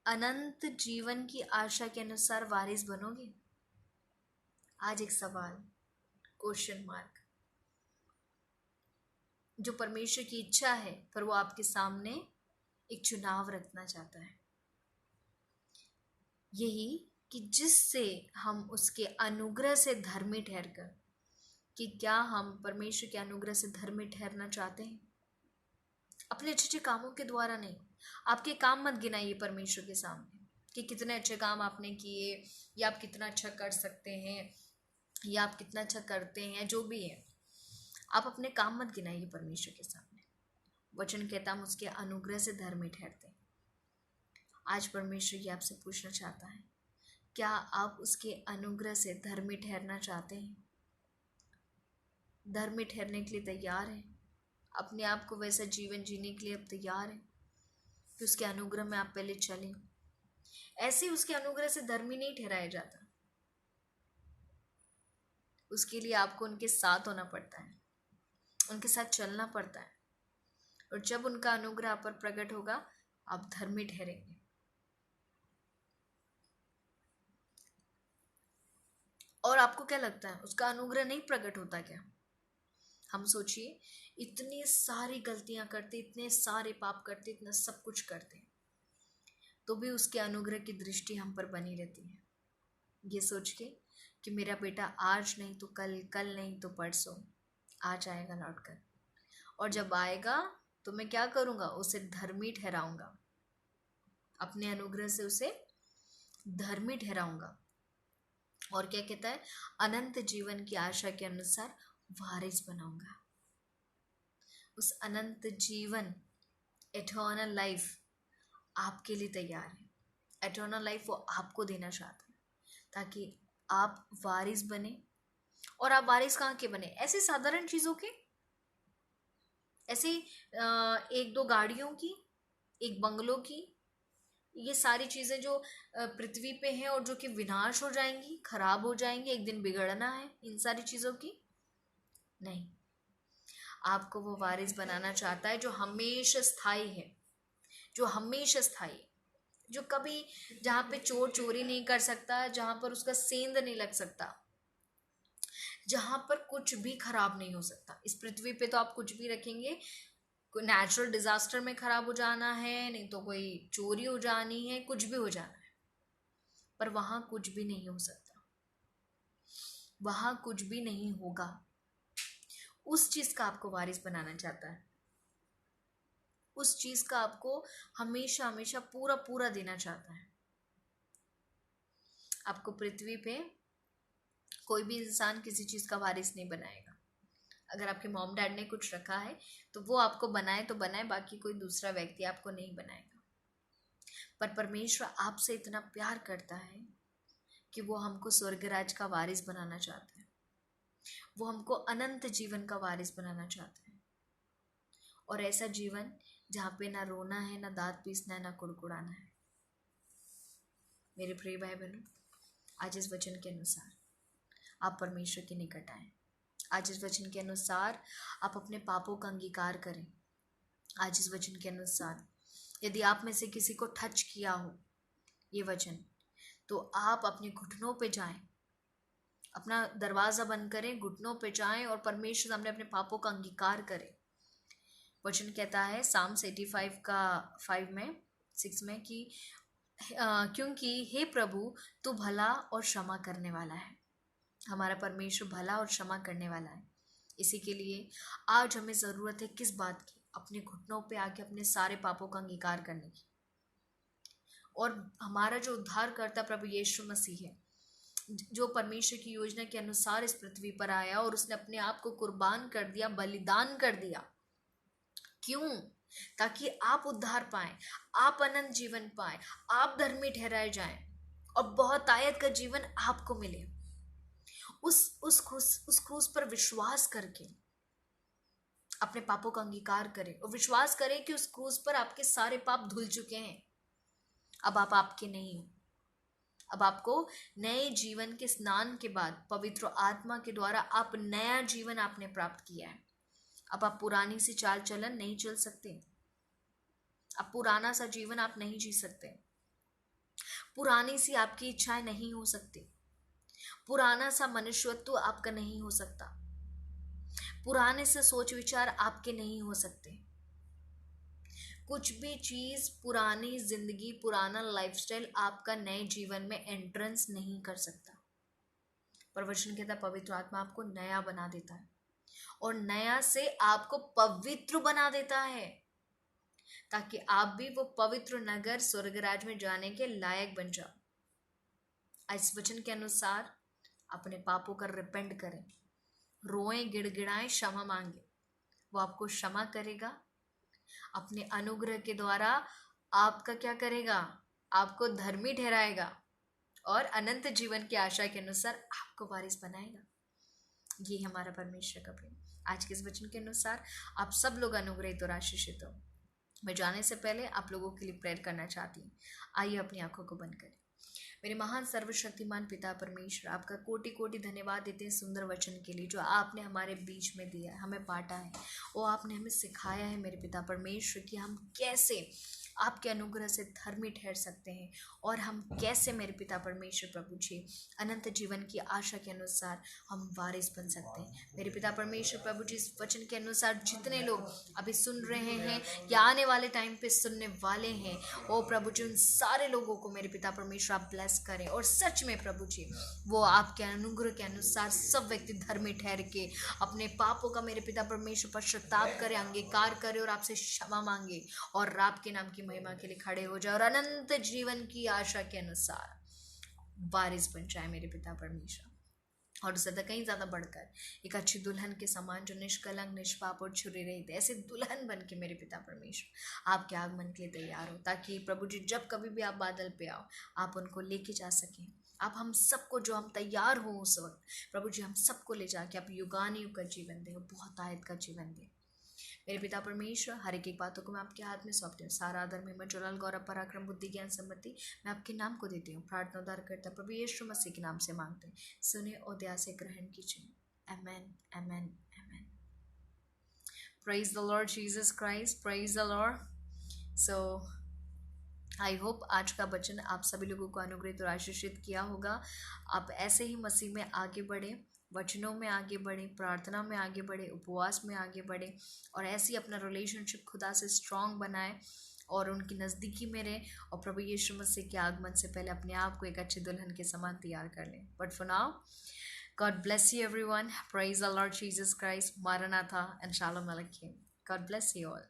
अनंत जीवन की आशा के अनुसार वारिस बनोगे? आज एक सवाल, क्वेश्चन मार्क। जो परमेश्वर की इच्छा है, पर वो आपके सामने एक चुनाव रखना चाहता है, यही कि जिससे हम उसके अनुग्रह से धर्मी ठहरकर, कि क्या हम परमेश्वर के अनुग्रह से धर्मी ठहरना चाहते हैं? अपने अच्छे अच्छे कामों के द्वारा नहीं। आपके काम मत गिनाइए परमेश्वर के सामने कि कितने अच्छे काम आपने किए, या आप कितना अच्छा कर सकते हैं, या आप कितना अच्छा करते हैं, जो भी है। आप अपने काम मत गिनाइए परमेश्वर के सामने। वचन कहता हम उसके अनुग्रह से धर्मी ठहरते हैं। आज परमेश्वर ये आपसे पूछना चाहता है, क्या आप उसके अनुग्रह से धर्मी ठहरना चाहते हैं? धर्मी ठहरने के लिए तैयार हैं? अपने आप को वैसा जीवन जीने के लिए अब तैयार हैं कि उसके अनुग्रह में आप पहले चलें? ऐसे उसके अनुग्रह से धर्मी नहीं ठहराया जाता, उसके लिए आपको उनके साथ होना पड़ता है। उनके साथ चलना पड़ता है। और जब उनका अनुग्रह आप पर प्रकट होगा, आप धर्मी ठहरेंगे। और आपको क्या लगता है, उसका अनुग्रह नहीं प्रकट होता क्या? हम सोचिए, इतनी सारी गलतियां करते, इतने सारे पाप करते, इतना सब कुछ करते, तो भी उसके अनुग्रह की दृष्टि हम पर बनी रहती है, ये सोच के कि मेरा बेटा आज नहीं तो कल, कल नहीं तो परसों आ जाएगा लौट कर। और जब आएगा तो मैं क्या करूँगा, उसे धर्मी ठहराऊंगा, अपने अनुग्रह से उसे धर्मी ठहराऊंगा। और क्या कहता है, अनंत जीवन की आशा के अनुसार वारिस बनाऊंगा। उस अनंत जीवन, एटर्नल लाइफ आपके लिए तैयार है। एटर्नल लाइफ वो आपको देना चाहता है, ताकि आप वारिस बने। और आप वारिस कहाँ के बने? ऐसे साधारण चीज़ों के, ऐसे एक दो गाड़ियों की, एक बंगलों की, ये सारी चीज़ें जो पृथ्वी पे हैं और जो कि विनाश हो जाएंगी, खराब हो जाएंगी, एक दिन बिगड़ना है, इन सारी चीज़ों की नहीं। आपको वो वारिस बनाना चाहता है जो हमेशा स्थायी है, जो हमेशा स्थायी, जो कभी, जहाँ पे चोर चोरी नहीं कर सकता, जहाँ पर उसका सेंध नहीं लग सकता, जहाँ पर कुछ भी खराब नहीं हो सकता। इस पृथ्वी पे तो आप कुछ भी रखेंगे, कोई नेचुरल डिजास्टर में खराब हो जाना है, नहीं तो कोई चोरी हो जानी है, कुछ भी हो जाना है, पर वहां कुछ भी नहीं हो सकता, वहां कुछ भी नहीं होगा। उस चीज का आपको वारिस बनाना चाहता है, उस चीज का आपको हमेशा हमेशा पूरा पूरा देना चाहता है। आपको पृथ्वी पे कोई भी इंसान किसी चीज का वारिस नहीं बनाएगा। अगर आपके मॉम डैड ने कुछ रखा है तो वो आपको बनाए तो बनाए, बाकी कोई दूसरा व्यक्ति आपको नहीं बनाएगा। पर परमेश्वर आपसे इतना प्यार करता है कि वो हमको स्वर्गराज का वारिस बनाना चाहता है, वो हमको अनंत जीवन का वारिस बनाना चाहता है। और ऐसा जीवन जहाँ पे ना रोना है, ना दांत पीसना है, ना कुड़कुड़ाना है। मेरे प्रिय भाई बहनों, आज इस वचन के अनुसार आप परमेश्वर के निकट आए। आज इस वचन के अनुसार आप अपने पापों का अंगीकार करें। आज इस वचन के अनुसार यदि आप में से किसी को टच किया हो ये वचन, तो आप अपने घुटनों पे जाएं, अपना दरवाज़ा बंद करें, घुटनों पे जाएं और परमेश्वर सामने अपने पापों का अंगीकार करें। वचन कहता है साम्स 85 का 6 में कि क्योंकि हे प्रभु तू भला और क्षमा करने वाला है। हमारा परमेश्वर भला और क्षमा करने वाला है। इसी के लिए आज हमें ज़रूरत है किस बात की? अपने घुटनों पे आके अपने सारे पापों का अंगीकार करने की। और हमारा जो उद्धार करता प्रभु यीशु मसीह है, जो परमेश्वर की योजना के अनुसार इस पृथ्वी पर आया और उसने अपने आप को कुर्बान कर दिया, बलिदान कर दिया। क्यों? ताकि आप उद्धार पाएं, आप अनंत जीवन पाएं, आप धर्मी ठहराए जाएं और बहुत आयत का जीवन आपको मिले। उस क्रूस पर विश्वास करके अपने पापों का अंगीकार करें और विश्वास करें कि उस क्रूस पर आपके सारे पाप धुल चुके हैं। अब आप आपके नहीं हो। अब आपको नए जीवन के स्नान के बाद पवित्र आत्मा के द्वारा आप नया जीवन आपने प्राप्त किया है। अब आप पुरानी सी चाल चलन नहीं चल सकते। अब पुराना सा जीवन आप नहीं जी सकते। पुरानी सी आपकी इच्छाएं नहीं हो सकती। पुराना सा मनुष्यत्व आपका नहीं हो सकता। पुराने से सोच विचार आपके नहीं हो सकते। कुछ भी चीज, पुरानी जिंदगी, पुराना लाइफस्टाइल आपका नए जीवन में एंट्रेंस नहीं कर सकता। पर वचन कहता है पवित्र आत्मा आपको नया बना देता है और नया से आपको पवित्र बना देता है, ताकि आप भी वो पवित्र नगर स्वर्गराज में जाने के लायक बन जाओ। इस वचन के अनुसार अपने पापों का रिपेंट करें, रोएं, गिड़गिड़ाएं, क्षमा मांगे। वो आपको क्षमा करेगा, अपने अनुग्रह के द्वारा आपका क्या करेगा? आपको धर्मी ठहराएगा और अनंत जीवन की आशा के अनुसार आपको वारिस बनाएगा। ये हमारा परमेश्वर का प्रेम। आज के इस वचन के अनुसार आप सब लोग अनुग्रहित और आशीषित हो। मैं जाने से पहले आप लोगों के लिए प्रेयर करना चाहती हूँ। आइए अपनी आंखों को बंद करें। मेरे महान सर्वशक्तिमान पिता परमेश्वर, आपका कोटि कोटि धन्यवाद देते हैं सुंदर वचन के लिए जो आपने हमारे बीच में दिया है, हमें बांटा है, वो आपने हमें सिखाया है मेरे पिता परमेश्वर कि हम कैसे आपके अनुग्रह से धर्मी ठहर सकते हैं और हम कैसे मेरे पिता परमेश्वर प्रभु जी अनंत जीवन की आशा के अनुसार हम वारिस बन सकते हैं। मेरे पिता परमेश्वर प्रभु जी इस वचन के अनुसार जितने लोग अभी सुन रहे हैं या आने वाले टाइम पे सुनने वाले हैं, ओ प्रभु जी उन सारे लोगों को मेरे पिता परमेश्वर आप ब्लेस करें और सच में प्रभु जी वो आपके अनुग्रह के अनुसार सब व्यक्ति धर्मी ठहर के अपने पापों का मेरे पिता परमेश्वर पश्चाताप करे, अंगीकार करे और आपसे क्षमा मांगे और आपके नाम की महिमा के लिए खड़े हो जाए और अनंत जीवन की आशा के अनुसार वारिस बन जाए मेरे पिता परमेश्वर। और उससे तो कहीं ज़्यादा बढ़कर एक अच्छी दुल्हन के समान जो निष्कलंक निष्पाप और छुरी रहित, ऐसे दुल्हन बन के मेरे पिता परमेश्वर आपके आगमन के लिए तैयार हो, ताकि प्रभु जी जब कभी भी आप बादल पे आओ आप उनको लेके जा सकें। आप हम सबको जो हम तैयार हो उस वक्त प्रभु जी हम सबको ले जाके आप युगान युग का जीवन दें, बहुत आयत का जीवन दें मेरे पिता परमेश्वर। हर एक बातों को मैं आपके हाथ में सौंपती हूँ। सारा आदर में जलाल गौरव पराक्रम बुद्धि ज्ञान सम्मति मैं आपके नाम को देती हूँ। प्रार्थना उद्धार करता प्रभु यीशु मसीह के नाम से मांगते हैं, सुने और दया से ग्रहण कीजिए। Amen amen amen. Praise the Lord Jesus Christ, praise the Lord. So I hope आज का वचन आप सभी लोगों को अनुग्रहित और आशीषित किया होगा। आप ऐसे ही मसीह में आगे बढ़े, वचनों में आगे बढ़े, प्रार्थना में आगे बढ़े, उपवास में आगे बढ़े और ऐसे ही अपना रिलेशनशिप खुदा से स्ट्रांग बनाए और उनकी नज़दीकी में रहे और प्रभु यीशु मसीह के आगमन से पहले अपने आप को एक अच्छी दुल्हन के समान तैयार कर लें। But for now God bless you everyone. Praise the Lord Jesus Christ, मारनाथा एंड शालोम अलैकुम। God bless you all.